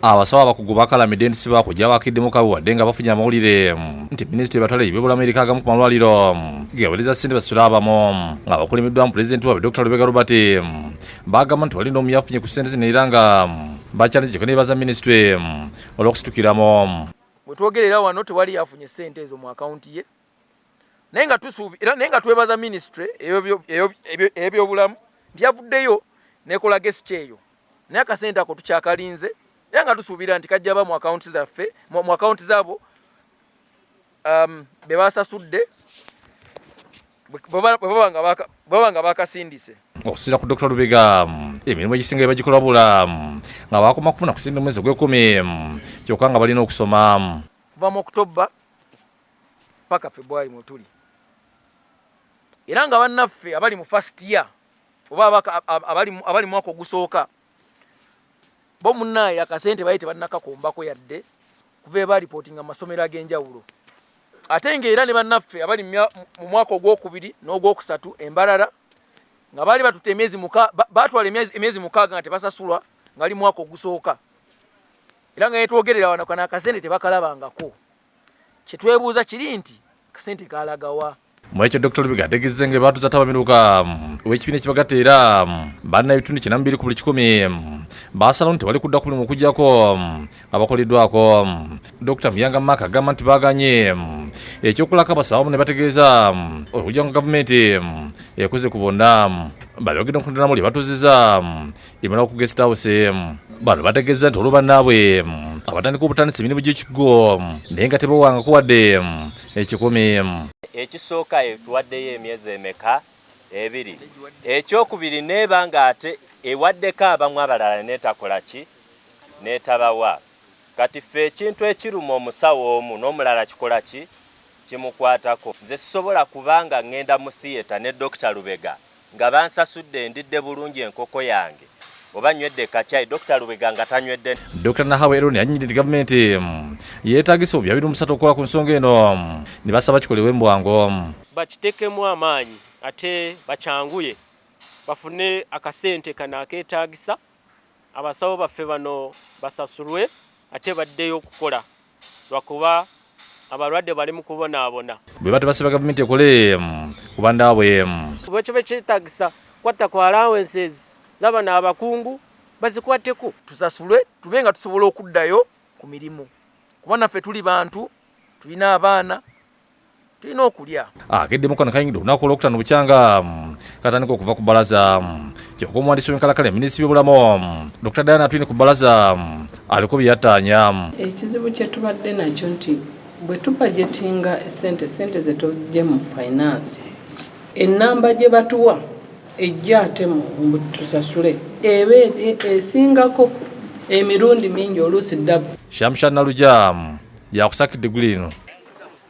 Abasawo abakugu bakalamidde nti sibakujja bakiddemu kabi wadde nga bafunye amawulire nti minisitule batwala ebyobulamu eri agamu ku malwaliro geewereza ssente basula abamu nga bakulemiddwamu pulezidenti waabwe Dr. Lubega Robert bagamba nti walina omu yafunye ku ssente zino era nga bakyandikeko nebaza minisitule olw'okusitukiramu. Bwe twogerera wano tewali yafunye ssente ezo mu akawunti ye naye nga twebaza minisitule ebyobulamu nti yavuddeyo nekola gesiki eyo naye akasente ako tukyakalinze era nga tusuubira nti kajja ba mu akawunti zaffe mu akawunti zaabo be basasudde baba nga bakasindise. Okusinziira ku Dr. Lubega emirimu egisinga bagikola bula nga bakoma kufuna kusindika omwezi ogw'ekumi kyokka nga balina okusoma kuva mu Oktoba paka February mwetuli era nga bannaffe abali mu first year oba abali mwaka ogusooka bo munnaye akasente bayite bannakakombako yadde kuva ebaripootinga amasomero ag'enjawulo ate ng'era ne bannaffe abali mu mwaka ogwokubiri n'ogwokusatu embalala nga baali batutte batwala emyezi mukaaga nga tebasasulwa nga ali mwaka ogusooka era nga netwogerera wano kana akasente tebakalabangako kyetwebuuza kiri nti akasente kalagawa. Mwekyo Dr. Lubega ategeezezza nga baatuza tabamiruka w'ekibiina ekibagatta era balina ebitundu 42 ku buli 100 baasalawo nti tewali kudda ku mulimu okuggyako abakoleddwako. Dr. Muyanga Mark agamba nti baaganye ekyokulako abasaba ne bategeeza okujja nga gavumenti ekoze ku bonna babyogedde mu kundanamu lye batuuzizza emala ku guest house. Bano bategeeza nti olwo bannaabwe abatandika obutandisa emirimu gy'ekigo naye nga tebawangako wadde ekikumi. Ekisooka tuwaddeyo emyezi emeka 2 ekyokubiri neeba nga ate ewaddeko abamu abalala neetakola ki neetabawa kati ffe ekintu ekiruma omusawo omu n'omulala kikola ki kimukwatako. Nze sisobola kubanga ngenda mu theatre ne Dr. Lubega nga bansasudde ndidde bulungi enkoko yange oba nywedde kacyayi Dr. Lubega nga tanywedde. Dr. Nahawe Aaron yannyonnyodde gavumenti yeetaagisa obya 23 okukola ku nsonga eno ne basaba kikolewo embwangu bakitekemu amaanyi ate bakyanguye bafune akasente kano akeetaagisa abasawo baffe bano basasulwe ate baddeyo okukola lwakuba abalwadde bali mu kubonaabona. bwe bate basaba gavumenti ekole ku bandaabwe kuba kyo bekyetaagisa kwatta ku allowances z'abana abakungu bazikwateko tusasulwe tube nga tusobola okuddayo ku mirimu kuba naffe tuli bantu tulina abaana tulina okulya. Akeddemu kano kayingidde olunaku olwokutaano bukyanga katandika okuva ku bbalaza kyokka omuwandiisi w'enkalakala minisitiri w'obulamu Dr. Diana Atwine ku bbalaza aliko bye yattaanya. Ekizibu kye tubadde nakyo nti bwe tubajetinga sente ze tujje mu finance ennamba gye batuwa ejja ate mu tusasule esingako emirundi mingi oluusi ddabu. Shamshan Naluja yakusakidde eggulu lino.